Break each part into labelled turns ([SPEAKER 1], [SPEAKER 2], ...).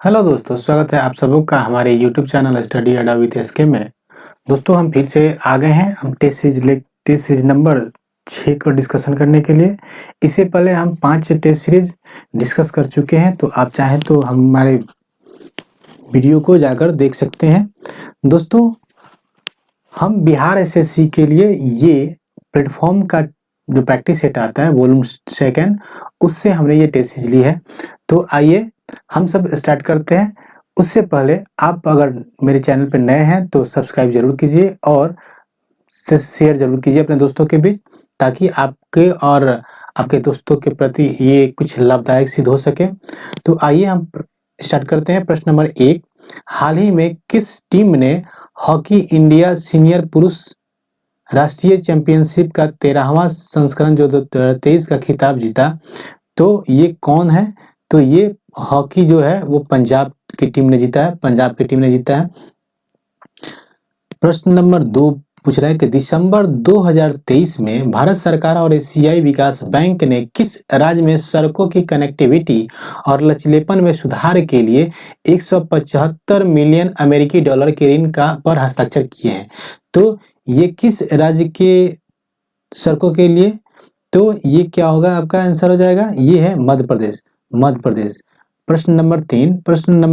[SPEAKER 1] Hello दोस्तों, स्वागत है आप सबों का हमारे यूट्यूब चैनल स्टडी अड्डा विद एसके में। दोस्तों हम फिर से आ गए हैं हम टेस्ट सीरीज नंबर 6 को डिस्कशन करने के लिए। इससे पहले हम 5 टेस्ट सीरीज डिस्कस कर चुके हैं, तो आप चाहें तो हमारे वीडियो को जाकर देख सकते हैं। दोस्तों हम बिहार एसएससी के लिए ये प्लेटफॉर्म का जो प्रैक्टिस सेट आता है वॉल्यूम 2, उससे हमने ये टेस्ट सीरीज ली है। तो आइए हम सब स्टार्ट करते हैं। उससे पहले आप अगर मेरे चैनल पर नए हैं तो सब्सक्राइब जरूर कीजिए और शेयर जरूर कीजिए अपने दोस्तों के बीच, ताकि आपके और आपके दोस्तों के प्रति ये कुछ लाभदायक सिद्ध हो सके। तो आइए हम स्टार्ट करते हैं। प्रश्न नंबर 1, हाल ही में किस टीम ने हॉकी इंडिया सीनियर पुरुष राष्ट्रीय चैंपियनशिप का 13वां संस्करण जो 2023 का खिताब जीता? तो ये कौन है? तो ये हॉकी जो है वो पंजाब की टीम ने जीता है, पंजाब की टीम ने जीता है। प्रश्न नंबर 2 पूछ रहा है कि दिसंबर 2023 में भारत सरकार और एशियाई विकास बैंक ने किस राज्य में सड़कों की कनेक्टिविटी और लचीलेपन में सुधार के लिए 175 मिलियन अमेरिकी डॉलर के ऋण पर हस्ताक्षर किए हैं? तो ये किस राज्य के सड़कों के लिए? तो ये क्या होगा, आपका आंसर हो जाएगा, ये है मध्य प्रदेश, मध्य प्रदेश। प्रश्न नंबर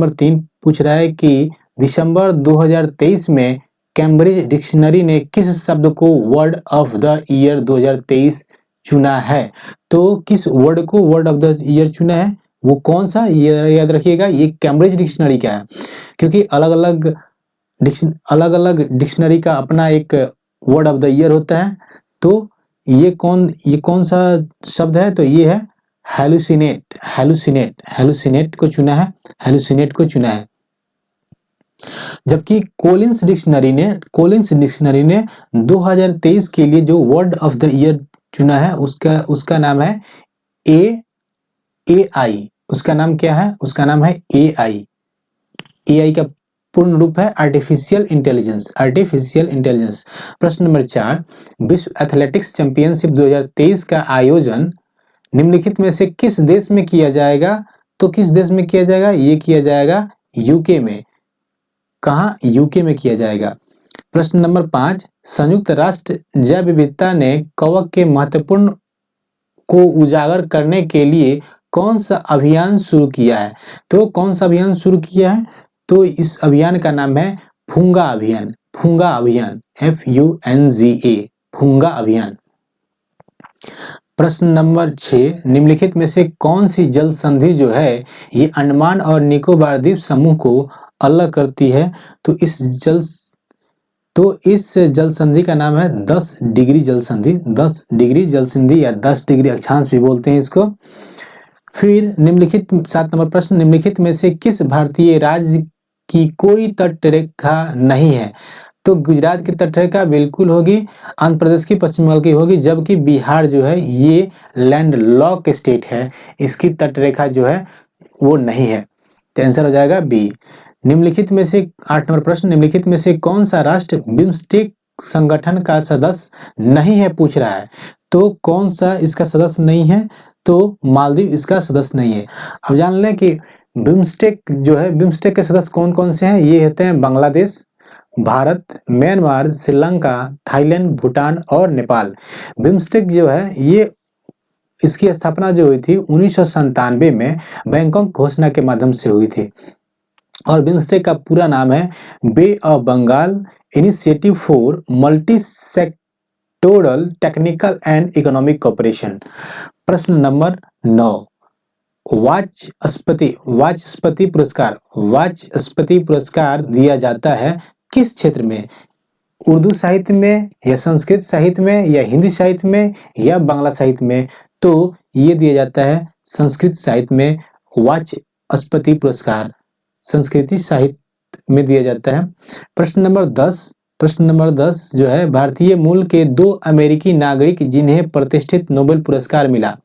[SPEAKER 1] 3 पूछ रहा है कि दिसंबर 2023 में कैम्ब्रिज डिक्शनरी ने किस शब्द को वर्ड ऑफ द ईयर 2023 चुना है? तो किस वर्ड को वर्ड ऑफ द ईयर चुना है, वो कौन सा, ये याद रखिएगा, ये कैम्ब्रिज डिक्शनरी का है, क्योंकि अलग अलग डिक्शनरी का अपना एक वर्ड ऑफ द ईयर होता है। तो ये कौन सा शब्द है? तो ये है हेलुसिनेट, हेलुसिनेट को चुना है, हेलुसिनेट को चुना है। जबकि कोलिंस डिक्शनरी ने 2023 के लिए जो वर्ड ऑफ द ईयर चुना है उसका नाम है AI। उसका नाम क्या है? उसका नाम है AI का पूर्ण रूप है आर्टिफिशियल इंटेलिजेंस। प्रश्न नंबर 4, विश्व एथलेटिक्स चैंपियनशिप 2023 का आयोजन निम्नलिखित में से किस देश में किया जाएगा? तो किस देश में किया जाएगा? ये किया जाएगा यूके में। कहाँ? यूके में किया जाएगा। प्रश्न नंबर 5, संयुक्त राष्ट्र जैव विविधता ने कवक के महत्वपूर्ण को उजागर करने के लिए कौन सा अभियान शुरू किया है? तो कौन सा अभियान शुरू किया है? तो इस अभियान का नाम है फूंगा अभियान, FUNGA, फूंगा अभियान। प्रश्न नंबर 6, निम्नलिखित में से कौन सी जल संधि जो है ये अंडमान और निकोबार द्वीप समूह को अलग करती है? तो इस जल संधि का नाम है 10 डिग्री जल संधि, 10 डिग्री जल संधि या 10 डिग्री अक्षांश भी बोलते हैं इसको। फिर 7 नंबर प्रश्न, निम्नलिखित में से किस भारतीय राज्य की कोई तटरेखा नहीं है? तो गुजरात की तटरेखा बिल्कुल होगी, आंध्र प्रदेश की, पश्चिम बंगाल की होगी, जबकि बिहार जो है ये लैंड लॉक स्टेट है, इसकी तटरेखा जो है वो नहीं है। तो आंसर हो जाएगा बी। निम्नलिखित में से 8 नंबर प्रश्न, निम्नलिखित में से कौन सा राष्ट्र बिम्स्टेक संगठन का सदस्य नहीं है, पूछ रहा है। तो कौन सा इसका सदस्य नहीं है? तो मालदीव इसका सदस्य नहीं है। अब जान लें कि बिम्स्टेक जो है, बिम्स्टेक के सदस्य कौन कौन से हैं? ये होते हैं बांग्लादेश, भारत, म्यांमार, श्रीलंका, थाईलैंड, भूटान और नेपाल। बिम्स्टेक जो है ये इसकी स्थापना जो हुई थी 1997 में बैंकॉक घोषणा के माध्यम से हुई थी, और बिम्स्टेक का पूरा नाम है Bay of Bengal initiative for multi sectoral technical and economic cooperation. प्रश्न नंबर 9, वाचस्पति पुरस्कार दिया जाता है किस क्षेत्र में? उर्दू साहित्य में या संस्कृत साहित्य में या हिंदी साहित्य में या बांग्ला साहित्य में? तो ये दिया जाता है संस्कृत साहित्य में। वाचस्पति पुरस्कार संस्कृति साहित्य में दिया जाता है। प्रश्न नंबर 10 जो है, भारतीय मूल के 2 अमेरिकी नागरिक जिन्हें प्रतिष्ठित नोबेल पुरस्कार मिला,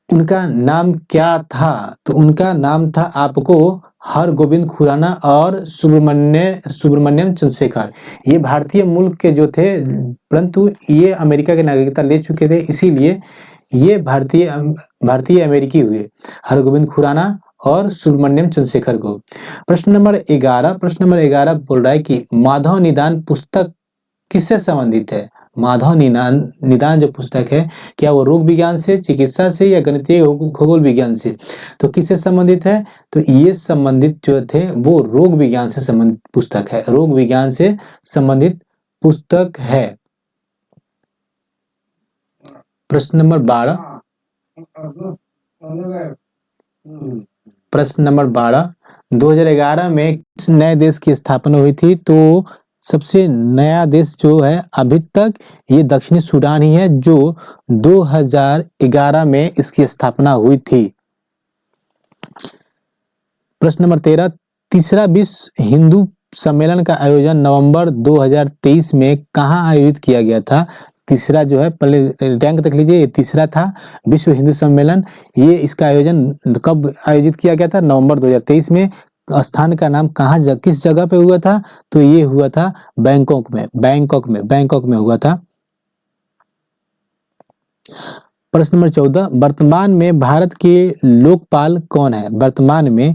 [SPEAKER 1] उनका नाम क्या था? तो उनका नाम था आपको हरगोविंद खुराना और सुब्रमण्यम चंद्रशेखर। ये भारतीय मूल के जो थे, परंतु ये अमेरिका की नागरिकता ले चुके थे, इसीलिए ये भारतीय अमेरिकी हुए, हरगोविंद खुराना और सुब्रमण्यम चंद्रशेखर को। प्रश्न नंबर 11 बोल रहा है कि माधव निदान पुस्तक किससे संबंधित है? माधव निदान जो पुस्तक है, क्या वो रोग विज्ञान से, चिकित्सा से या गणितीय खगोल विज्ञान से? तो किससे संबंधित है? तो ये संबंधित जो थे वो रोग विज्ञान से संबंधित पुस्तक है, रोग विज्ञान से संबंधित पुस्तक है। प्रश्न नंबर 12 2011 में किस नए देश की स्थापना हुई थी? तो सबसे नया देश जो है अभी तक ये दक्षिणी सूडान ही है, जो 2011 में इसकी स्थापना हुई थी। प्रश्न नंबर 13 तीसरा विश्व हिंदू सम्मेलन का आयोजन नवंबर 2023 में कहाँ आयोजित किया गया था? तीसरा जो है, पहले रैंक तक लीजिए, ये तीसरा था विश्व हिंदू सम्मेलन। ये इसका आयोजन कब आयोजित किया गया था? नवंबर 2023 में। स्थान का नाम किस जगह पे हुआ था? तो ये हुआ था बैंकॉक में हुआ था। प्रश्न नंबर 14 वर्तमान में भारत के लोकपाल कौन है? वर्तमान में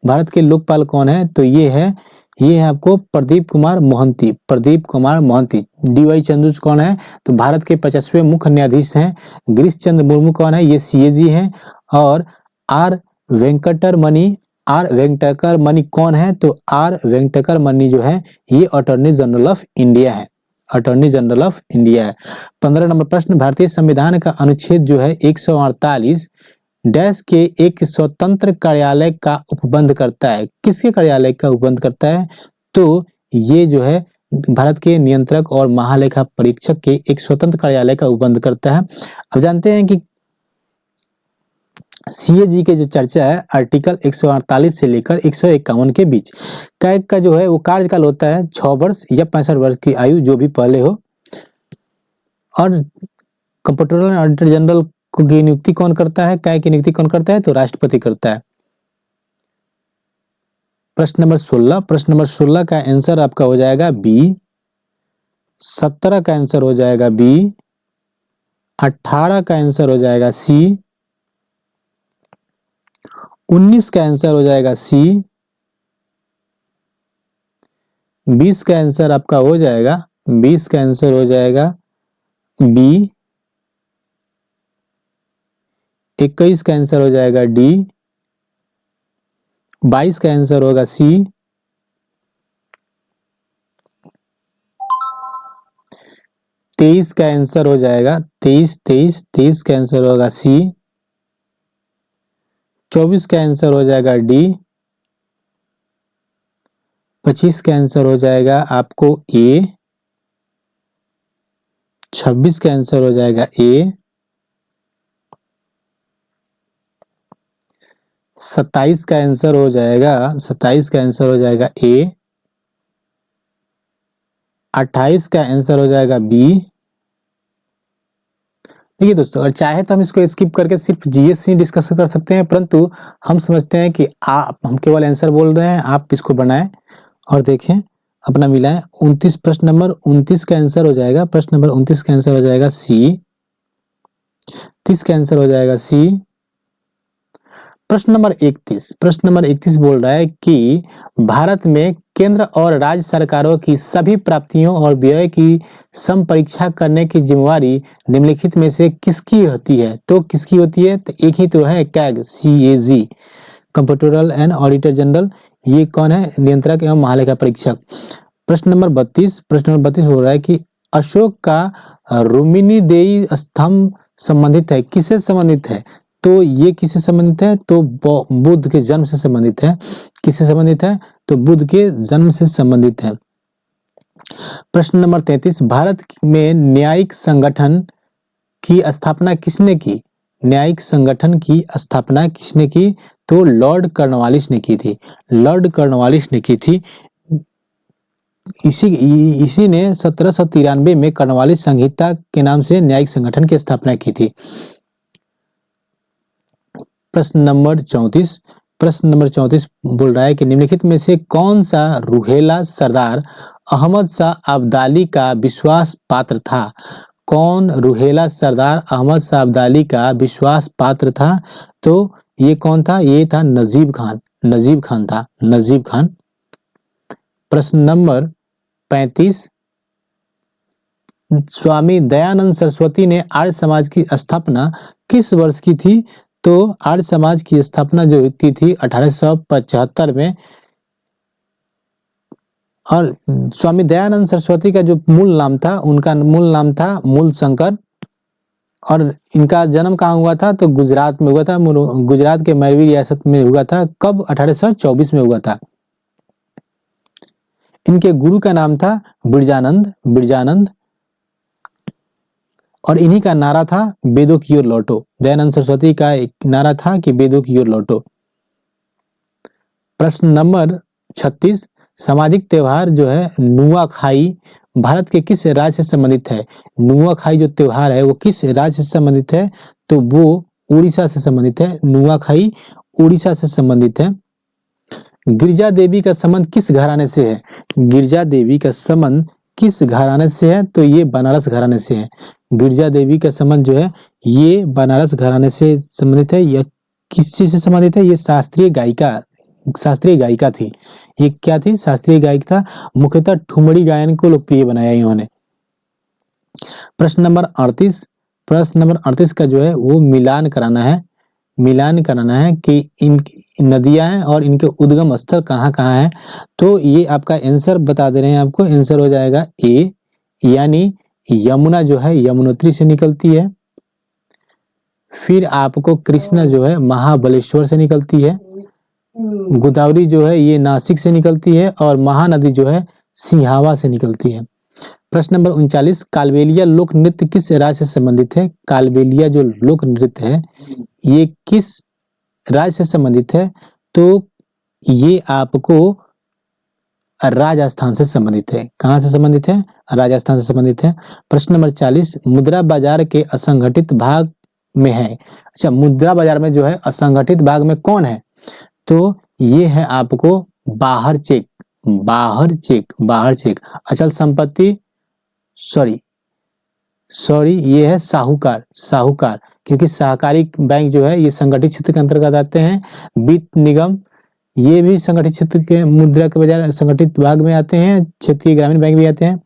[SPEAKER 1] भारत के लोकपाल कौन है? तो ये है आपको प्रदीप कुमार मोहंती। डी.वाई. चंद्रूच कौन है? तो भारत के 50वें मुख्य न्यायाधीश हैं। गिरीश चंद्र मुर्मू कौन है? ये सीएजी हैं। और आर वेंकटर मणि कौन है? तो आर वेंकटर मणि जो है ये अटॉर्नी जनरल ऑफ इंडिया है। 15 नंबर प्रश्न भारतीय संविधान का अनुच्छेद जो है 148 डैश के एक स्वतंत्र कार्यालय का उपबंध करता है। किसके कार्यालय का उपबंध करता है? तो ये जो है भारत के नियंत्रक और महालेखा परीक्षक के एक स्वतंत्र कार्यालय का उपबंध करता है। अब जानते हैं कि सीएजी के जो चर्चा है आर्टिकल 148 से लेकर 151 के बीच कैग का जो है वो कार्यकाल होता है 6 वर्ष या 65 वर्ष की आयु, जो भी पहले हो। और कंप्ट्रोलर ऑडिटर जनरल की नियुक्ति कौन करता है? कैग की नियुक्ति कौन करता है? तो राष्ट्रपति करता है। प्रश्न नंबर 16 का आंसर आपका हो जाएगा बी। 17 का आंसर हो जाएगा बी। 18 का आंसर हो जाएगा सी। 19 का आंसर हो जाएगा सी। 20 का आंसर आपका हो जाएगा बी। 21 का आंसर हो जाएगा डी। 22 का आंसर होगा सी। 23 का आंसर हो जाएगा 23 का आंसर होगा सी। 24 का आंसर हो जाएगा डी। 25 का आंसर हो जाएगा आपको ए। 26 का आंसर हो जाएगा ए। 27 का आंसर हो जाएगा ए। 28 का आंसर हो जाएगा बी। देखिए दोस्तों, अगर चाहे तो हम इसको स्किप करके सिर्फ जीएस ही डिस्कस कर सकते हैं, परंतु हम समझते हैं कि हम केवल आंसर बोल रहे हैं, आप इसको बनाएं और देखें, अपना मिलाएं। 29 प्रश्न नंबर 29 का आंसर हो जाएगा सी। 30 का आंसर हो जाएगा सी। प्रश्न नंबर 31 बोल रहा है कि भारत में केंद्र और राज्य सरकारों की सभी प्राप्तियों और व्यय की समपरीक्षा करने की जिम्मेवारी निम्नलिखित में से किसकी होती है? तो किसकी होती है? तो एक ही तो है, CAG, CAG, comptroller and auditor general. ये कौन है? नियंत्रक एवं महालेखा परीक्षक। प्रश्न नंबर 32 बोल रहा है कि अशोक का रुक्मिणीदेवी स्तंभ संबंधित है, किससे संबंधित है? तो ये किससे संबंधित है? तो बुद्ध के जन्म से संबंधित है। किससे संबंधित है? तो बुद्ध के जन्म से संबंधित है। प्रश्न नंबर 33 भारत में न्यायिक संगठन की स्थापना किसने की? न्यायिक संगठन की स्थापना किसने की? तो लॉर्ड कॉर्नवालिस ने की थी। इसी ने 1793 में कॉर्नवालिस संहिता के नाम से न्यायिक संगठन की स्थापना की थी। प्रश्न नंबर 34 बोल रहा है कि निम्नलिखित में से कौन सा रुहेला सरदार अहमद शाह अब्दाली का विश्वास पात्र था? कौन रुहेला सरदार अहमद शाह अब्दाली का विश्वास पात्र था? तो ये कौन था? ये था नजीब खान, नजीब खान था, नजीब खान। प्रश्न नंबर 35, स्वामी दयानंद सरस्वती ने आर्य समाज की स्थापना किस वर्ष की थी? तो आर्य समाज की स्थापना जो की थी 1875 में। और स्वामी दयानंद सरस्वती का जो मूल नाम था, उनका मूल नाम था मूल शंकर। और इनका जन्म कहाँ हुआ था? तो गुजरात में हुआ था, गुजरात के मैरवी रियासत में हुआ था। कब? 1824 में हुआ था। इनके गुरु का नाम था बिरजानंद, बिरजानंद। और इन्हीं का नारा था वेदों की ओर लौटो। दयानंद सरस्वती का एक नारा था कि वेदों की ओर लौटो। प्रश्न नंबर 36, सामाजिक त्योहार जो है नुआखाई भारत के किस राज्य से संबंधित है? नुआखाई जो त्योहार है वो किस राज्य से संबंधित है? तो वो उड़ीसा से संबंधित है। नुआखाई उड़ीसा से संबंधित है। गिरजा देवी का संबंध किस घराने से है? गिरजा देवी का संबंध किस घराने से है? तो ये बनारस घराने से है। गिरजा देवी का संबंध जो है ये बनारस घराने से संबंधित है। यह किस चीज से संबंधित है? ये शास्त्रीय गायिका, शास्त्रीय गायिका थी। ये क्या थी? शास्त्रीय गायिका था। मुख्यतः ठुमरी गायन को लोकप्रिय बनाया इन्होंने। प्रश्न नंबर 38, प्रश्न नंबर 38 का जो है वो मिलान कराना है, मिलान कराना है कि इन नदियां हैं और इनके उद्गम स्थल कहाँ कहाँ है। तो ये आपका आंसर बता दे रहे हैं आपको। आंसर हो जाएगा ए, यानी यमुना जो है यमुनोत्री से निकलती है। फिर आपको कृष्णा जो है महाबलेश्वर से निकलती है। गोदावरी जो है ये नासिक से निकलती है। और महानदी जो है सिंहावा से निकलती है। प्रश्न नंबर 39, कालबेलिया लोक नृत्य किस राज्य से संबंधित है? कालबेलिया जो लोक नृत्य है ये किस राज्य से संबंधित है? तो ये आपको राजस्थान से संबंधित है। कहाँ से संबंधित है? राजस्थान से संबंधित है। प्रश्न नंबर 40, मुद्रा बाजार के असंगठित भाग में है। अच्छा, मुद्रा बाजार में जो है असंगठित भाग में कौन है? तो ये है आपको बाहर चेक, बाहर चेक, बाहर चेक। अचल संपत्ति, सॉरी ये है साहूकार, साहूकार। क्योंकि सहकारी बैंक जो है ये संगठित क्षेत्र के अंतर्गत आते हैं। वित्त निगम ये भी संगठित क्षेत्र के मुद्रा के बाजार संगठित भाग में आते हैं। क्षेत्रीय ग्रामीण बैंक भी आते हैं।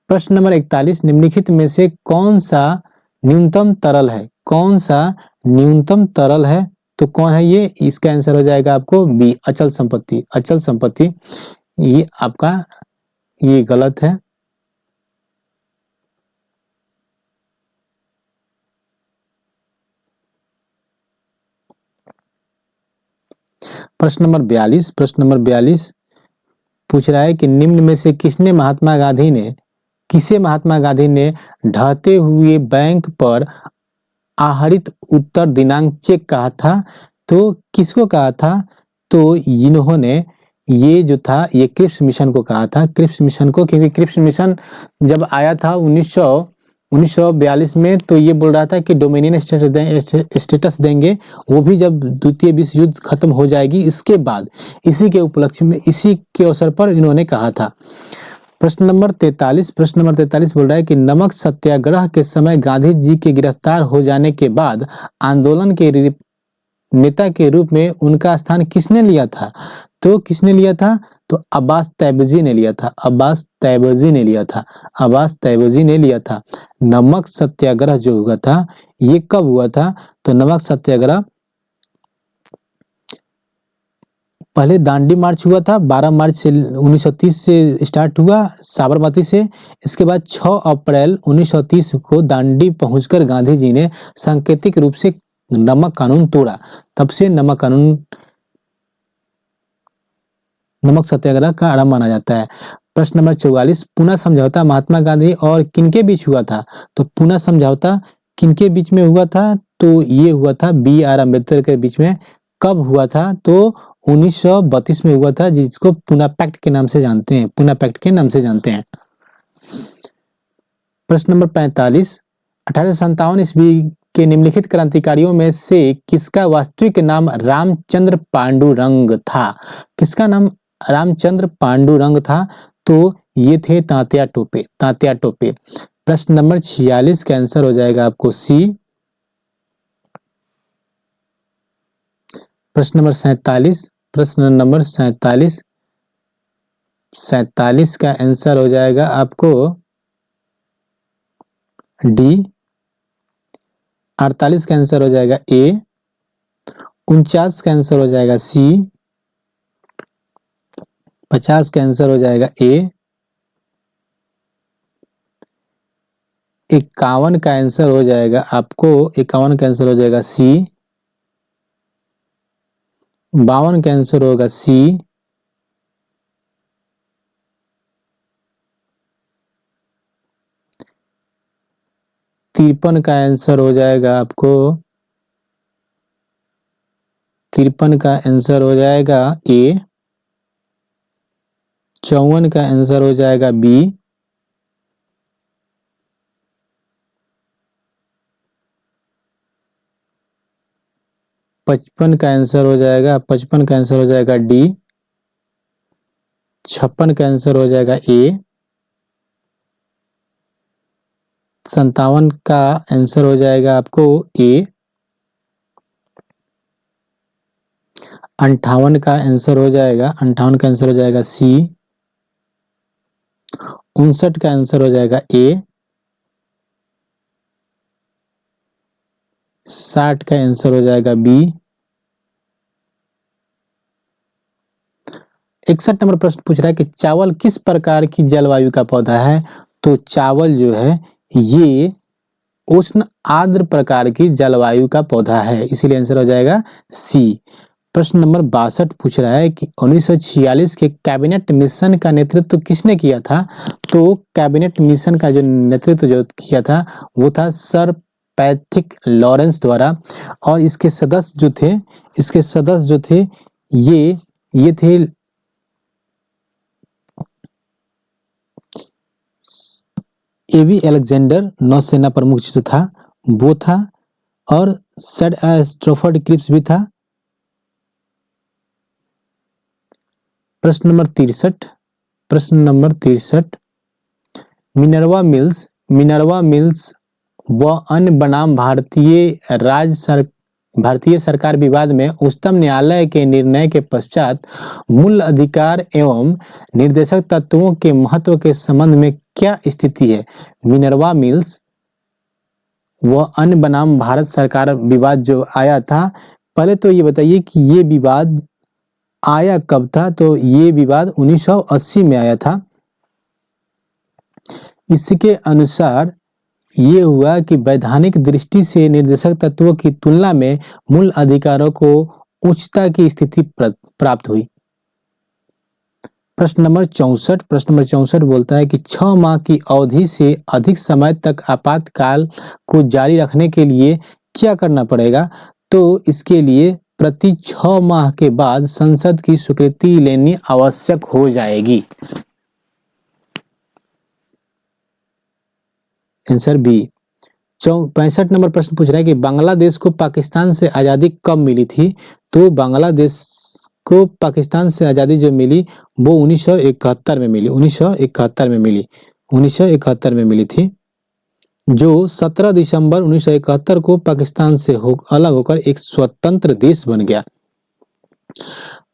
[SPEAKER 1] प्रश्न नंबर 41, निम्नलिखित में से कौन सा न्यूनतम तरल है? कौन सा न्यूनतम तरल है? तो कौन है ये? इसका आंसर हो जाएगा आपको बी, अचल संपत्ति, अचल संपत्ति। ये आपका ये गलत है। प्रश्न नंबर 42, प्रश्न नंबर 42 पूछ रहा है कि निम्न में से किसे महात्मा गांधी ने ढहते हुए बैंक पर आहरित उत्तर दिनांक चेक कहा था? तो किसको कहा था? तो इन्होंने ये जो था ये क्रिप्स मिशन को कहा था, क्रिप्स मिशन को। क्योंकि क्रिप्स मिशन जब आया था 1942 में, तो ये बोल रहा था कि डोमिनियन स्टेटस देंगे, वो भी जब द्वितीय विश्व युद्ध खत्म हो जाएगी इसके बाद। इसी के उपलक्ष्य में, इसी के अवसर पर इन्होंने कहा था। प्रश्न नंबर 43, प्रश्न नंबर 43 बोल रहा है कि नमक सत्याग्रह के समय गांधी जी के गिरफ्तार हो जाने के बाद आंदोलन के नेता के रूप में उनका स्थान किसने लिया था? तो किसने लिया था? तो अब्बास तैयबजी ने लिया था, अब्बास तैयबजी ने लिया था, अब्बास तैयबजी ने लिया था। नमक सत्याग्रह जो हुआ था ये कब हुआ था? तो नमक सत्याग्रह पहले दांडी मार्च हुआ था 12 मार्च से 1930 से स्टार्ट हुआ साबरमती से। इसके बाद 6 अप्रैल 1930 को दांडी पहुंचकर गांधी जी ने सांकेतिक रूप से नमक कानून तोड़ा। तब से नमक सत्याग्रह का आरंभ माना जाता है। प्रश्न नंबर 44, पुना समझौता महात्मा गांधी और किनके बीच हुआ था? तो पुना समझौता किनके बीच में हुआ था? तो ये हुआ था B.R. अम्बेडकर के बीच में। कब हुआ था? तो 1932 में हुआ था, जिसको पुना पैक्ट के नाम से जानते हैं, पुना पैक्ट के नाम से जानते हैं। प्रश्न नंबर 45, 1857 ईस्वी के निम्नलिखित क्रांतिकारियों में से किसका वास्तविक नाम रामचंद्र पांडुरंग था? किसका नाम रामचंद्र पांडुरंग था? तो ये थे तात्या टोपे, तात्या टोपे। प्रश्न नंबर 46 का आंसर हो जाएगा आपको सी, प्रश्न नंबर 47, प्रश्न नंबर 47 का आंसर हो जाएगा आपको डी। 48 का आंसर हो जाएगा ए। 49 का आंसर हो जाएगा सी। 50 का आंसर हो जाएगा ए। 51 का आंसर हो जाएगा आपको 51 का आंसर हो जाएगा सी। 52 का आंसर होगा सी। 53 का आंसर हो जाएगा आपको 53 का आंसर हो जाएगा ए। 54 का आंसर हो जाएगा बी। 55 का आंसर हो जाएगा 55 का आंसर हो जाएगा डी। 56 का आंसर हो जाएगा ए। 57 का आंसर हो जाएगा आपको ए। 58 का आंसर हो जाएगा 58 का आंसर हो जाएगा सी। 59 का आंसर हो जाएगा ए। 60 का आंसर हो जाएगा बी। 61 नंबर प्रश्न पूछ रहा है कि चावल किस प्रकार की जलवायु का पौधा है। तो चावल जो है ये उष्ण आर्द्र प्रकार की जलवायु का पौधा है, इसीलिए आंसर हो जाएगा सी। प्रश्न नंबर 62 पूछ रहा है कि 1946 के कैबिनेट मिशन का नेतृत्व किसने किया था। तो कैबिनेट मिशन का जो नेतृत्व जो किया था वो था सर पैट्रिक लॉरेंस द्वारा। और इसके सदस्य जो थे ये थे एवी अलेक्जेंडर नौसेना प्रमुख जो था वो था, और सर स्ट्रैफर्ड क्रिप्स भी था। प्रश्न नंबर 63 मिनर्वा मिल्स व अन्य बनाम भारतीय सरकार विवाद में उच्चतम न्यायालय के निर्णय के पश्चात मूल अधिकार एवं निर्देशक तत्वों के महत्व के संबंध में क्या स्थिति है। मिनर्वा मिल्स व अन्य बनाम भारत सरकार विवाद जो आया था, पहले तो ये बताइए कि ये विवाद आया कब था। तो ये विवाद 1980 में आया था। इसके अनुसार ये हुआ कि वैधानिक दृष्टि से निर्देशक तत्वों की तुलना में मूल अधिकारों को उच्चता की स्थिति प्राप्त हुई। प्रश्न नंबर 64 बोलता है कि 6 माह की अवधि से अधिक समय तक आपातकाल को जारी रखने के लिए क्या करना पड़ेगा। तो इसके लिए प्रति 6 माह के बाद संसद की स्वीकृति लेनी आवश्यक हो जाएगी। Answer B. 65 नंबर प्रश्न पूछ रहा है कि बांग्लादेश को पाकिस्तान से आज़ादी कब मिली थी। तो बांग्लादेश को पाकिस्तान से आज़ादी जो मिली वो 1971 में मिली। 1971 में मिली थी, जो 17 दिसंबर 1971 को पाकिस्तान से अलग होकर एक स्वतंत्र देश बन गया।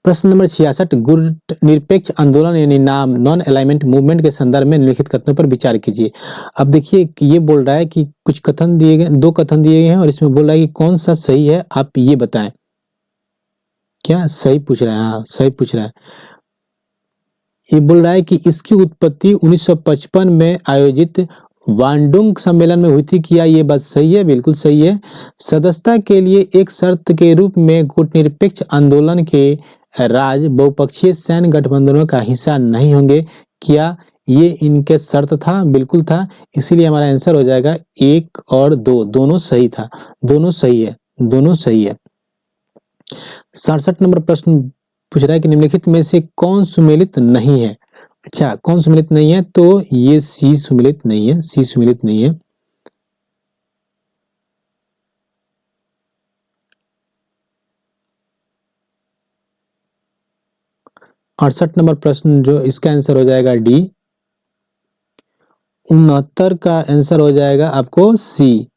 [SPEAKER 1] प्रश्न नंबर 66 गुटनिरपेक्ष आंदोलन यानी नाम नॉन अलाइनमेंट मूवमेंट के संदर्भ में निम्नलिखित कथनों पर विचार कीजिए। अब देखिए कि ये बोल रहा है कि कुछ कथन दिए गए, 2 कथन दिए गए हैं और इसमें बोल रहा है कि कौन सा सही है, आप ये बताएं। क्या सही पूछ रहा है? हाँ सही पूछ रहा है। ये बोल रहा है कि इसकी उत्पत्ति 1955 में आयोजित बांडुंग सम्मेलन में हुई थी। क्या ये बात सही है? बिल्कुल सही है। सदस्यता के लिए एक शर्त के रूप में गुटनिरपेक्ष आंदोलन के राज्य बहुपक्षीय सैन्य गठबंधनों का हिस्सा नहीं होंगे। क्या ये इनके शर्त था? बिल्कुल था। इसीलिए हमारा आंसर हो जाएगा 1 और 2 दोनों सही था। दोनों सही है। 67 नंबर प्रश्न पूछ रहा है कि निम्नलिखित में से कौन सुमेलित नहीं है। अच्छा, कौन सुमेलित नहीं है? तो ये सी सुमेलित नहीं है। 68 नंबर प्रश्न जो इसका आंसर हो जाएगा डी। 69 का आंसर हो जाएगा आपको सी।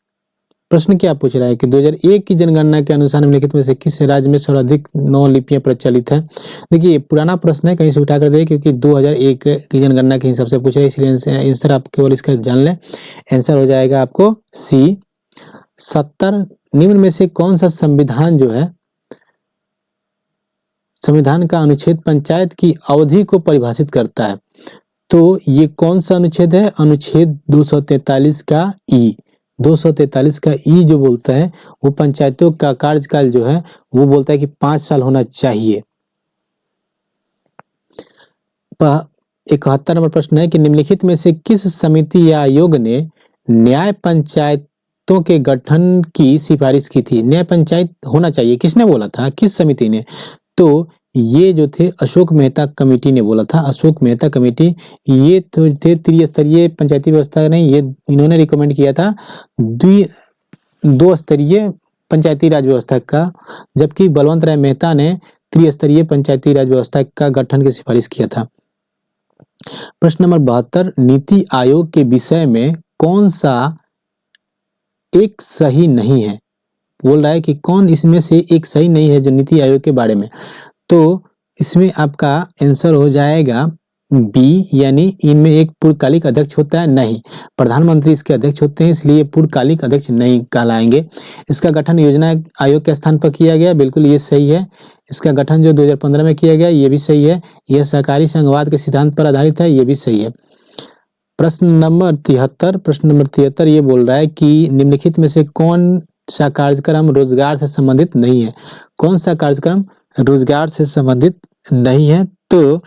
[SPEAKER 1] प्रश्न क्या पूछ रहा है कि 2001 की जनगणना के अनुसार निम्नलिखित में से किस राज्य में सर्वाधिक 9 लिपियां प्रचलित है। देखिए पुराना प्रश्न है, कहीं से उठा कर दे, क्योंकि 2001 की जनगणना के हिसाब से पूछ रहे हैं, इसलिए आंसर आप केवल इसका जान लें। आंसर हो जाएगा आपको सी 70। निम्न में से कौन सा संविधान जो है, संविधान का अनुच्छेद पंचायत की अवधि को परिभाषित करता है? तो ये कौन सा अनुच्छेद है? अनुच्छेद 243 का ई। 243 का ई जो बोलता है वो पंचायतों का कार्यकाल जो है वो बोलता है कि 5 साल होना चाहिए। 71 नंबर प्रश्न है कि निम्नलिखित में से किस समिति या आयोग ने न्याय पंचायतों के गठन की सिफारिश की थी? न्याय पंचायत होना चाहिए, किसने बोला था, किस समिति ने? तो ये जो थे अशोक मेहता कमेटी ने बोला था। अशोक मेहता कमेटी, ये तो थे त्रिस्तरीय पंचायती व्यवस्था नहीं, ये इन्होंने रिकमेंड किया था 2 स्तरीय पंचायती राज व्यवस्था का, जबकि बलवंत राय मेहता ने त्रिस्तरीय पंचायती राज व्यवस्था का गठन की सिफारिश किया था। प्रश्न नंबर 72, नीति आयोग के विषय में कौन सा एक सही नहीं है? बोल रहा है कि कौन इसमें से एक सही नहीं है जो नीति आयोग के बारे में। तो इसमें आपका आंसर हो जाएगा बी, यानी इनमें एक पूर्णकालिक अध्यक्ष होता है। नहीं, प्रधानमंत्री इसके अध्यक्ष होते हैं, इसलिए पूर्णकालिक अध्यक्ष नहीं कहलाएंगे। इसका गठन योजना आयोग के स्थान पर किया गया, बिल्कुल ये सही है। इसका गठन जो 2015 में किया गया ये भी सही है। यह सहकारी संघवाद के सिद्धांत पर आधारित है, ये भी सही है। प्रश्न नंबर 73 ये बोल रहा है कि निम्नलिखित में से कौन सा कार्यक्रम रोजगार से संबंधित नहीं है? कौन सा कार्यक्रम रोजगार से संबंधित नहीं है? तो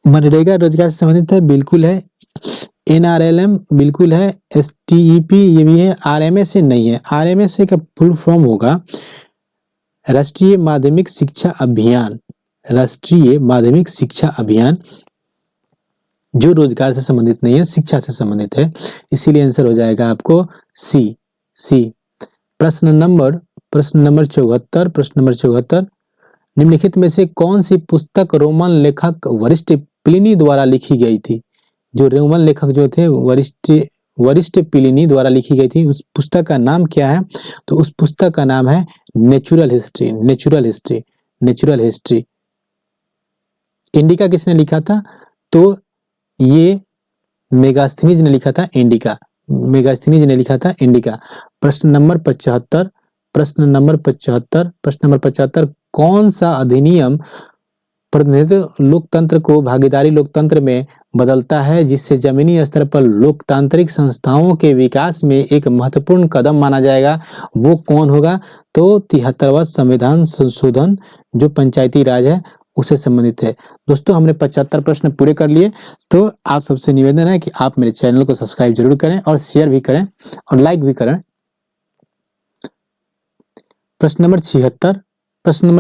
[SPEAKER 1] मनरेगा रोजगार से संबंधित है, बिल्कुल है। NRLM बिल्कुल है। STEP ये भी है। RMS नहीं है। RMS का फुल फॉर्म होगा राष्ट्रीय माध्यमिक शिक्षा अभियान। राष्ट्रीय माध्यमिक शिक्षा अभियान जो रोजगार से संबंधित नहीं है, शिक्षा से संबंधित है, इसीलिए आंसर हो जाएगा आपको सी। प्रश्न नंबर 74 निम्नलिखित में से कौन सी पुस्तक रोमन लेखक वरिष्ठ प्लिनी द्वारा लिखी गई थी? जो रोमन लेखक जो थे वरिष्ठ प्लिनी द्वारा लिखी गई थी, उस पुस्तक का नाम क्या है? तो उस पुस्तक का नाम है नेचुरल हिस्ट्री। इंडिका किसने लिखा था? तो ये मेगास्थनीज ने लिखा था इंडिका। प्रश्न नंबर 75 कौन सा अधिनियम प्रतिनिधित्व लोकतंत्र को भागीदारी लोकतंत्र में बदलता है, जिससे जमीनी स्तर पर लोकतांत्रिक संस्थाओं के विकास में एक महत्वपूर्ण कदम माना जाएगा? वो कौन होगा? तो 73वां संविधान संशोधन जो पंचायती राज है उससे संबंधित है। दोस्तों हमने 75 प्रश्न पूरे कर लिए। तो आप सबसे निवेदन है कि आप मेरे चैनल को सब्सक्राइब जरूर करें और शेयर भी करें और लाइक भी करें। प्रश्न नंबर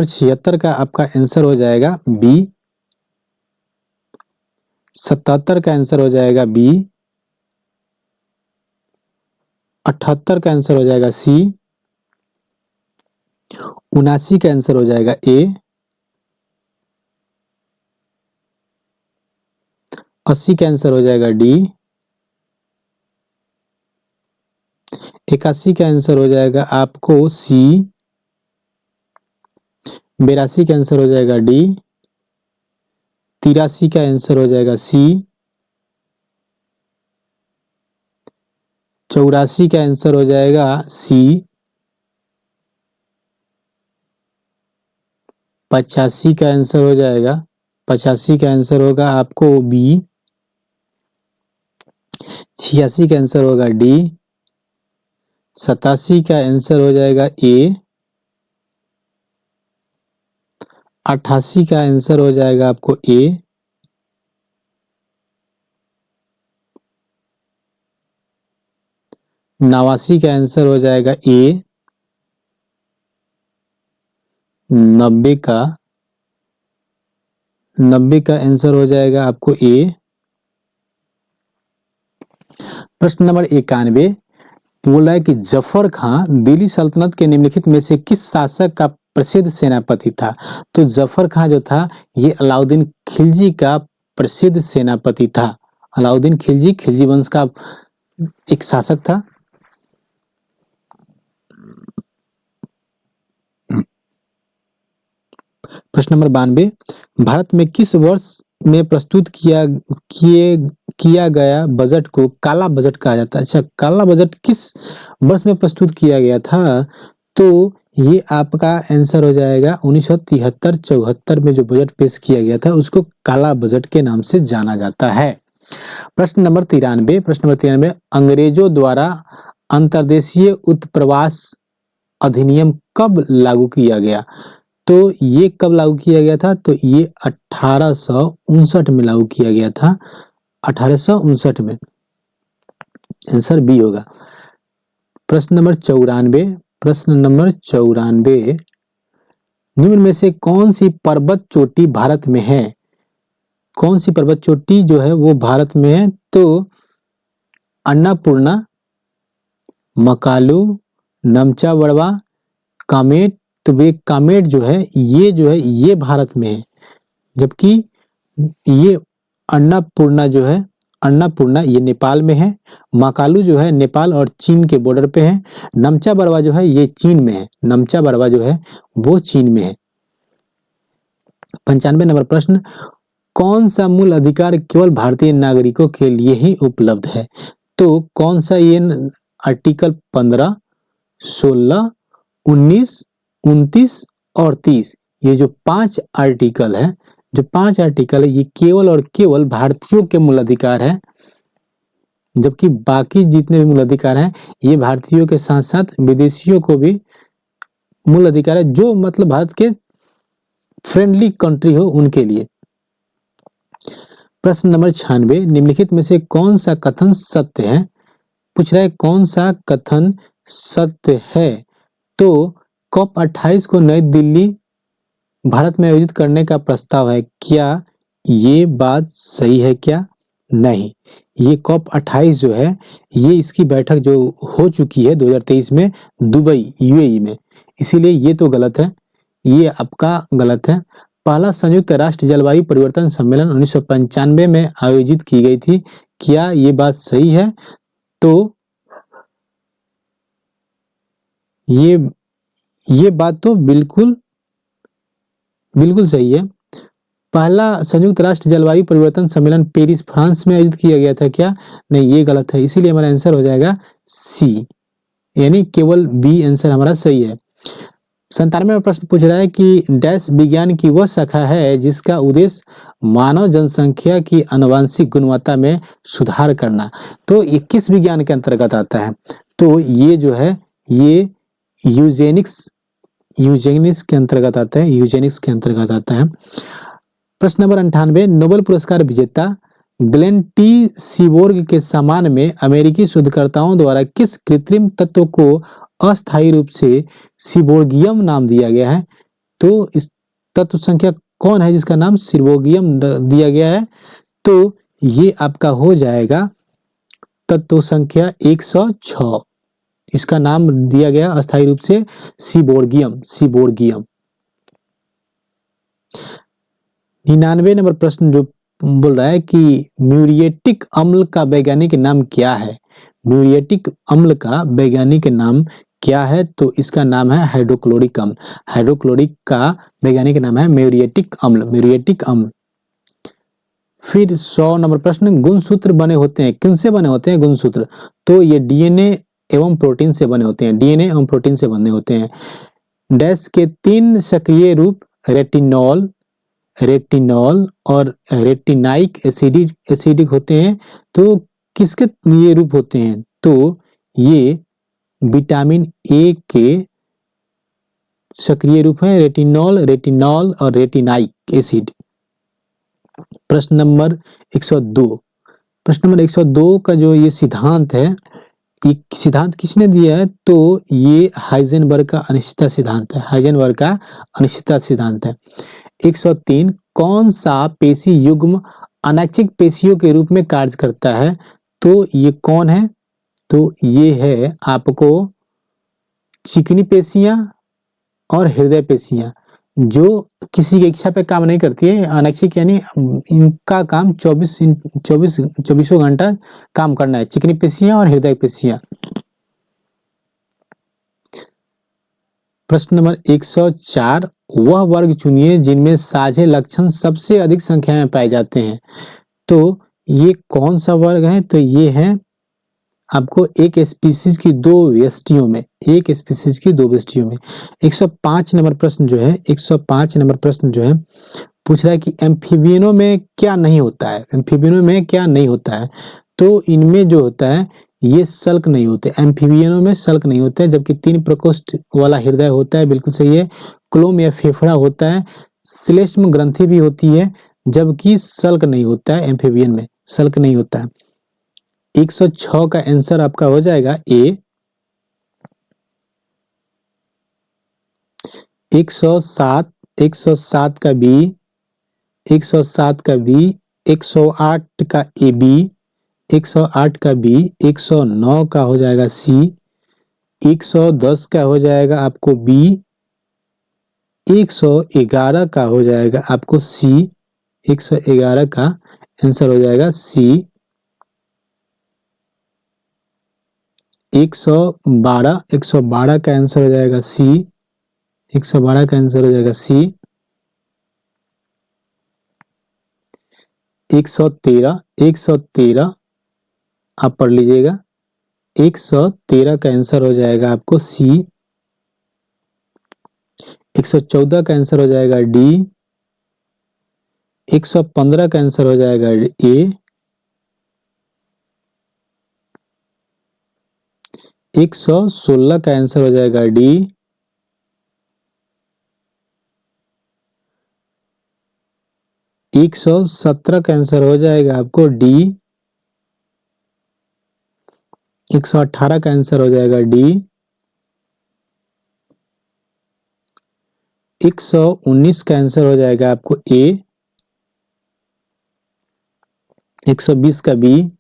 [SPEAKER 1] 76 का आपका आंसर हो जाएगा बी। 77 का आंसर हो जाएगा बी। 78 का आंसर हो जाएगा सी। 79 का आंसर हो जाएगा ए। 80 का आंसर हो जाएगा डी। 81 का आंसर हो जाएगा आपको सी। 82 का आंसर हो जाएगा डी। 83 का आंसर हो जाएगा सी। 84 का आंसर हो जाएगा सी। 85 का आंसर हो जाएगा 85 का आंसर होगा आपको बी। 86 का आंसर होगा डी। 87 का आंसर हो जाएगा ए। 88 का आंसर हो जाएगा आपको ए। 89 का आंसर हो जाएगा ए। 90 का आंसर हो जाएगा आपको ए। प्रश्न नंबर 91 बोल रहा है कि जफर खां दिल्ली सल्तनत के निम्नलिखित में से किस शासक का प्रसिद्ध सेनापति था? तो जफर खां जो था ये अलाउद्दीन खिलजी का प्रसिद्ध सेनापति था। अलाउद्दीन खिलजी वंश का एक शासक था। प्रश्न नंबर 92, भारत में किस वर्ष में प्रस्तुत किया गया बजट को काला बजट कहा जाता है? अच्छा, काला बजट किस वर्ष में प्रस्तुत किया गया था? तो ये आपका आंसर हो जाएगा 1973-74 में जो बजट पेश किया गया था उसको काला बजट के नाम से जाना जाता है। प्रश्न नंबर 93, अंग्रेजों द्वारा अंतर्देशीय उत्प्रवास अधिनियम कब लागू किया गया? तो ये कब लागू किया गया था? तो ये 1859 में लागू किया गया था, 1859 में। आंसर बी होगा। प्रश्न नंबर 94, निम्न में से कौन सी पर्वत चोटी भारत में है? कौन सी पर्वत चोटी जो है वो भारत में है? तो अन्नपूर्णा, मकालू, नमचा बड़वा, कामेट। तो वे कामेट जो है ये भारत में है, जबकि ये अन्नपूर्णा ये नेपाल में है। मकालू जो है नेपाल और चीन के बॉर्डर पे है। नमचा बड़वा जो है ये चीन में है, नमचा बड़वा जो है वो चीन में है। 95 नंबर प्रश्न, कौन सा मूल अधिकार केवल भारतीय नागरिकों के लिए ही उपलब्ध है? तो कौन सा? ये आर्टिकल 15, 16, 19, 29 और 30, ये जो 5 आर्टिकल है, ये केवल और केवल भारतीयों के मूल अधिकार है, जबकि बाकी जितने भी मूल अधिकार हैं ये भारतीयों के साथ साथ विदेशियों को भी मूल अधिकार है, जो मतलब भारत के फ्रेंडली कंट्री हो उनके लिए। प्रश्न नंबर 96, निम्नलिखित में से कौन सा कथन सत्य है? पूछ रहा है कौन सा कथन सत्य है? तो COP 28 को नई दिल्ली भारत में आयोजित करने का प्रस्ताव है, क्या ये बात सही है क्या? नहीं, ये COP 28 जो है ये इसकी बैठक जो हो चुकी है 2023 में दुबई UAE में, इसीलिए ये तो गलत है, ये आपका गलत है। पहला संयुक्त राष्ट्र जलवायु परिवर्तन सम्मेलन 1995 में आयोजित की गई थी, क्या ये बात सही है? तो ये बात तो बिल्कुल सही है। पहला संयुक्त राष्ट्र जलवायु परिवर्तन सम्मेलन पेरिस फ्रांस में आयोजित किया गया था, क्या? नहीं, ये गलत है, इसीलिए हमारा आंसर हो जाएगा सी, यानी केवल बी आंसर हमारा सही है। 97वां प्रश्न पूछ रहा है कि डैश विज्ञान की वह शाखा है जिसका उद्देश्य मानव जनसंख्या की आनुवंशिक गुणवत्ता में सुधार करना। तो ये किस विज्ञान के अंतर्गत आता है? तो ये जो है ये यूजेनिक्स के अंतर्गत आता है। प्रश्न नंबर 98, नोबेल पुरस्कार विजेता ग्लेन टी सीबोर्ग के सम्मान में अमेरिकी शोधकर्ताओं द्वारा किस कृत्रिम तत्व को अस्थायी रूप से सीबोर्गियम नाम दिया गया है? तो इस तत्व संख्या कौन है जिसका नाम सीबोर्गियम दिया गया है? तो ये आपका हो जाएगा तत्व संख्या 106, इसका नाम दिया गया अस्थायी रूप से सीबोर्गियम। 99 नंबर प्रश्न जो बोल रहा है कि म्यूरिएटिक अम्ल का वैज्ञानिक नाम क्या है? म्यूरिएटिक अम्ल का वैज्ञानिक नाम क्या है? तो इसका नाम है हाइड्रोक्लोरिक अम्ल। हाइड्रोक्लोरिक का वैज्ञानिक नाम है म्यूरिएटिक अम्ल। फिर 100 नंबर प्रश्न, गुणसूत्र बने होते हैं, किनसे बने होते हैं गुणसूत्र? तो ये डीएनए एवं प्रोटीन से बने होते हैं, डीएनए एवं प्रोटीन से बने होते हैं। डैश के 3 सक्रिय रूप रेटिनॉल और रेटिनाइक एसिडिक होते हैं, तो किसके ये रूप होते हैं? तो ये विटामिन ए के सक्रिय रूप है रेटिनॉल और रेटिनाइक एसिड। प्रश्न नंबर 102 का जो ये सिद्धांत है, ये सिद्धांत किसने दिया है? तो ये हाइजेनबर्ग का अनिश्चितता सिद्धांत है। 103, कौन सा पेशी युग्म अनैच्छिक पेशियों के रूप में कार्य करता है? तो ये कौन है? तो ये है आपको चिकनी पेशियां और हृदय पेशियां, जो किसी की इच्छा पे काम नहीं करती है। अनैच्छिक यानी इनका काम 24 घंटा काम करना है, चिकनी पेशियां और हृदय पेशियां। प्रश्न नंबर 104, वह वर्ग चुनिए जिनमें साझे लक्षण सबसे अधिक संख्या में पाए जाते हैं। तो ये कौन सा वर्ग है? तो ये है आपको एक स्पीसीज की दो व्यष्टियों में, एक स्पीसीज की दो व्यष्टियों में। 105 नंबर प्रश्न जो है, 105 नंबर प्रश्न जो है पूछ रहा है कि एम्फीबियनों में क्या नहीं होता है? एम्फीबियनों में क्या नहीं होता है? तो इनमें जो होता है ये सल्क नहीं होते, एम्फीबियनों में सल्क नहीं होता है, जबकि 3 प्रकोष्ठ वाला हृदय होता है, बिल्कुल सही है। क्लोम या फेफड़ा होता है, श्लेष्म ग्रंथि भी होती है, जबकि सल्क नहीं होता है, एम्फीबियन में सल्क नहीं होता है। 106 का आंसर आपका हो जाएगा ए। 107, 107 का बी, 107 का बी, 108 का ए बी, 108 का बी, 109 का हो जाएगा सी, 110 का हो जाएगा आपको बी, 111 का हो जाएगा आपको सी, 111 का आंसर हो जाएगा सी, 112 का आंसर हो जाएगा सी, 112 का आंसर हो जाएगा सी, 113 आप पढ़ लीजिएगा, 113 का आंसर हो जाएगा आपको सी, 114 का आंसर हो जाएगा डी, 115 का आंसर हो जाएगा ए, 116 का आंसर हो जाएगा डी, 117 का आंसर हो जाएगा आपको डी, 118 का आंसर हो जाएगा डी, 119 का आंसर हो जाएगा आपको ए, 120 का बी,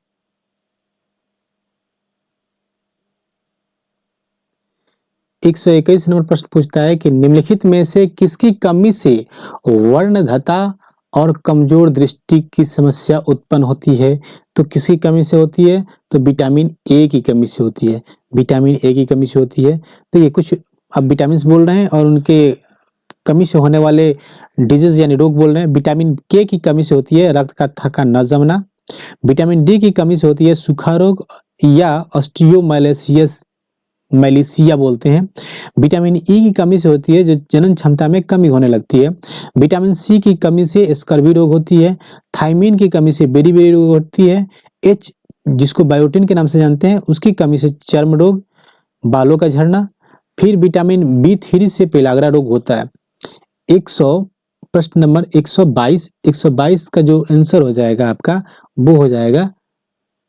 [SPEAKER 1] 121 नंबर प्रश्न पूछता है कि निम्नलिखित में से किसकी कमी से वर्णधता और कमजोर दृष्टि की समस्या उत्पन्न होती है? तो किसकी कमी से होती है? तो विटामिन ए की कमी से होती है, विटामिन ए की कमी से होती है। तो ये कुछ अब विटामिन बोल रहे हैं और उनके कमी से होने वाले डिजीज यानी रोग बोल रहे हैं। विटामिन के की कमी से होती है रक्त का थक्का न जमना, विटामिन डी की कमी से होती है सूखा रोग या ऑस्टियोमाइलिसिया बोलते हैं, विटामिन ई की कमी से होती है जो जनन क्षमता में कमी होने लगती है, विटामिन सी की कमी से स्कर्वी रोग होती है, थायमीन की कमी से बेरी बेरी रोग होती है, एच जिसको बायोटिन के नाम से जानते हैं उसकी कमी से चर्म रोग, बालों का झड़ना, फिर विटामिन B3 से पेलाग्रा रोग होता है। 100 प्रश्न नंबर 122 का जो आंसर हो जाएगा आपका वो हो जाएगा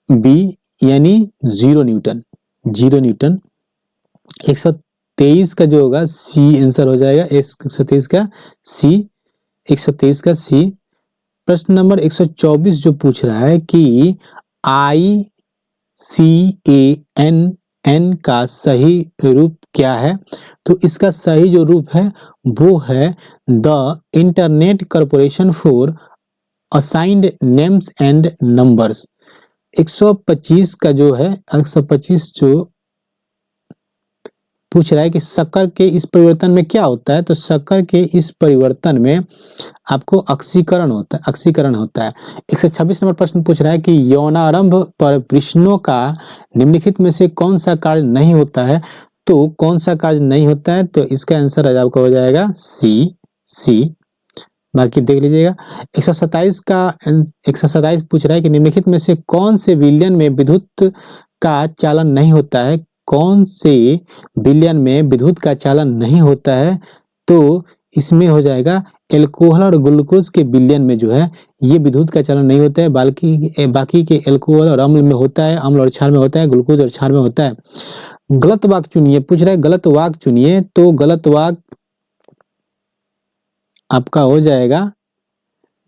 [SPEAKER 1] बी यानी 0 न्यूटन, 0 न्यूटन। 123 का जो होगा सी आंसर हो जाएगा, 123 का सी, 123 का सी। प्रश्न नंबर 124 जो पूछ रहा है कि ICANN का सही रूप क्या है? तो इसका सही जो रूप है वो है the internet corporation for assigned names and numbers. 125 का जो है 125 जो पूछ रहा है कि शक्कर के इस परिवर्तन में क्या होता है? तो शक्कर के इस परिवर्तन में आपको ऑक्सीकरण होता है, ऑक्सीकरण होता है। 126 नंबर प्रश्न पूछ रहा है कि यौनारंभ पर वृषणों का निम्नलिखित में से कौन सा कार्य नहीं होता है? तो कौन सा कार्य नहीं होता है? तो इसका आंसर आज आपका हो जाएगा सी। बाकी देख लीजिएगा। 127 पूछ रहा है कि निम्नलिखित में से कौन से विलयन में विद्युत का चालन नहीं होता है? कौन से विलयन में विद्युत का चालन नहीं होता है? तो इसमें हो जाएगा एल्कोहल और ग्लूकोज के विलयन में जो है ये विद्युत का चालन नहीं होता है, बाकी के एल्कोहल और अम्ल में होता है, अम्ल और क्षार में होता है, ग्लूकोज और क्षार में होता है। गलत वाक्य चुनिए, पूछ रहा है गलत वाक्य चुनिए। तो गलत वाक्य आपका हो जाएगा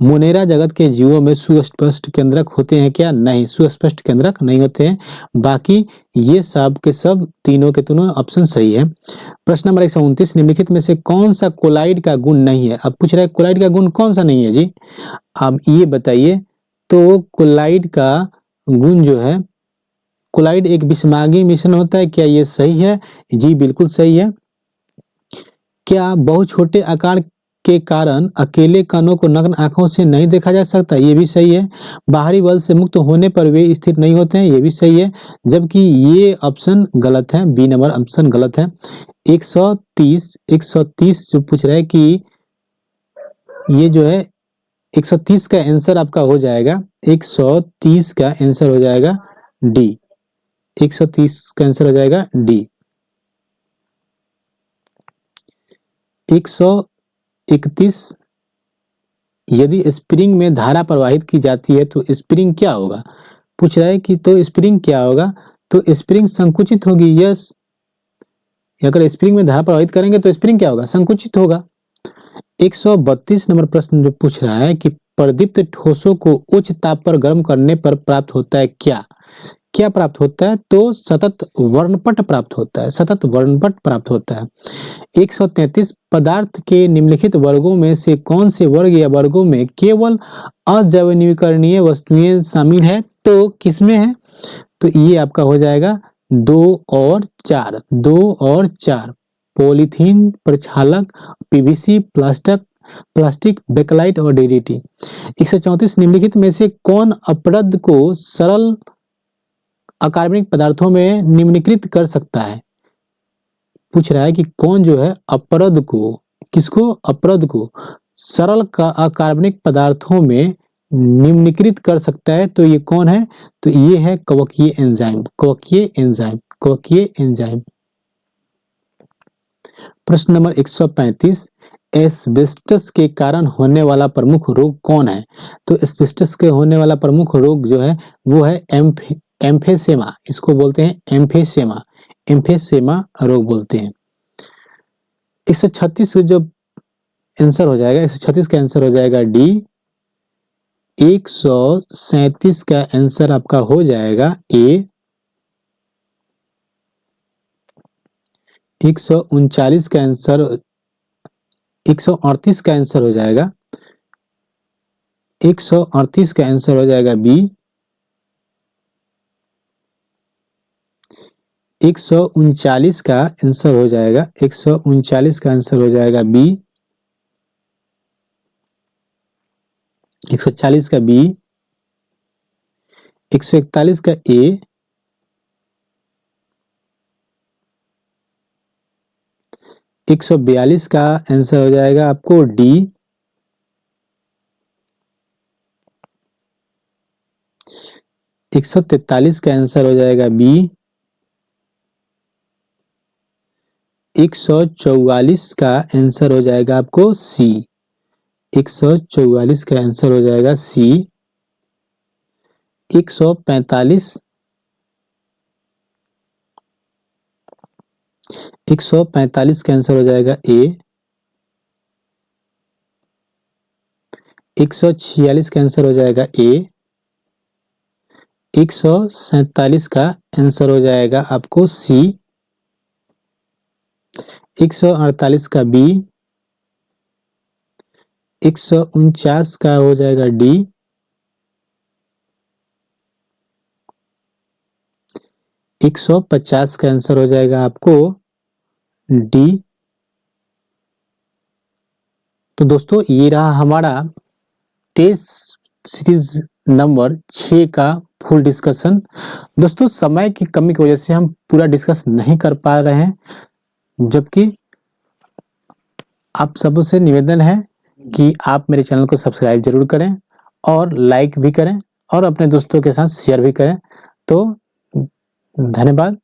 [SPEAKER 1] मोनेरा जगत के जीवों में सुस्पष्ट केंद्रक होते हैं क्या? नहीं, सुस्पष्ट केंद्रक नहीं होते हैं। बाकी ये सब के सब तीनों के तीनों ऑप्शन सही है। प्रश्न नंबर 129 निम्नलिखित में से कौन सा कोलाइड का गुण नहीं है? अब पूछ रहा है कोलाइड का गुण कौन सा नहीं है जी? अब ये बताइए। तो कोलाइड का गुण जो है, कोलाइड एक विषमागी मिश्रण होता है, क्या ये सही है? जी बिल्कुल सही है। क्या बहुत छोटे आकार के कारण अकेले कणों को नग्न आंखों से नहीं देखा जा सकता? ये भी सही है। बाहरी बल से मुक्त होने पर वे स्थिर नहीं होते हैं, ये भी सही है। जबकि ये ऑप्शन गलत है, बी नंबर ऑप्शन गलत है। 130 जो पूछ रहा है कि ये जो है 130 का आंसर आपका हो जाएगा, 130 का आंसर हो जाएगा डी। 130 का आंसर हो जाएगा डी। 131, यदि स्प्रिंग में धारा प्रवाहित की जाती है तो स्प्रिंग क्या होगा? पूछ रहा है कि तो स्प्रिंग क्या होगा? तो स्प्रिंग संकुचित होगी। यस, अगर स्प्रिंग में धारा प्रवाहित करेंगे तो स्प्रिंग क्या होगा? संकुचित होगा। 132 नंबर प्रश्न जो पूछ रहा है कि प्रदीप्त ठोसों को उच्च ताप पर गर्म करने पर प्राप्त होता है क्या? क्या प्राप्त होता है? तो सतत वर्णपट प्राप्त होता है, सतत वर्णपट प्राप्त होता है। 133, पदार्थ के निम्नलिखित वर्गों में से कौन से वर्ग या वर्गों में केवल अजैवनिकरणीय वस्तुएं शामिल है? तो किसमें है? तो ये आपका हो जाएगा 2 और 4। 2 और 4, पॉलीथीन, प्रक्षालक, पीवीसी, प्लास्टिक, बेकलाइट और डीडीटी। 134, निम्नलिखित में से कौन अपरद को सरल अकार्बनिक पदार्थों में निम्नीकृत कर सकता है? पूछ रहा है कि कौन जो है अपरद को, किसको? अपरद को सरल अकार्बनिक पदार्थों में निम्नीकृत कर सकता है। तो ये कौन है? तो ये है कवकीय एंजाइम। कवकीय एंजाइम, कवकीय एंजाइम। प्रश्न नंबर 135, एस्बेस्टस के कारण होने वाला प्रमुख रोग कौन है? तो एस्बेस्टस के होने वाला प्रमुख रोग जो है वो है एम्फेसेमा। इसको बोलते हैं एम्फेसेमा, एम्फेसेमा रोग बोलते हैं। 136 जो आंसर हो जाएगा, 136 का आंसर हो जाएगा डी। 137 का आंसर आपका हो जाएगा ए। 139 का आंसर, 138 का आंसर हो जाएगा, 138 का आंसर हो जाएगा बी। 139 का आंसर हो जाएगा, 139 का आंसर हो जाएगा बी। 140 का बी। 141 का ए। 142 का आंसर हो जाएगा आपको डी। 143 का आंसर हो जाएगा बी। 144 का आंसर हो जाएगा आपको सी। 144 का आंसर हो जाएगा सी। 145, 145 का आंसर हो जाएगा ए। 146 का आंसर हो जाएगा ए। 147 का आंसर हो जाएगा आपको सी। 148 का बी। 149 का हो जाएगा डी। 150 का आंसर हो जाएगा आपको डी। तो दोस्तों ये रहा हमारा टेस्ट सीरीज नंबर 6 का फुल डिस्कशन। दोस्तों समय की कमी की वजह से हम पूरा डिस्कस नहीं कर पा रहे हैं, जबकि आप सबसे निवेदन है कि आप मेरे चैनल को सब्सक्राइब जरूर करें और लाइक भी करें और अपने दोस्तों के साथ शेयर भी करें। तो धन्यवाद।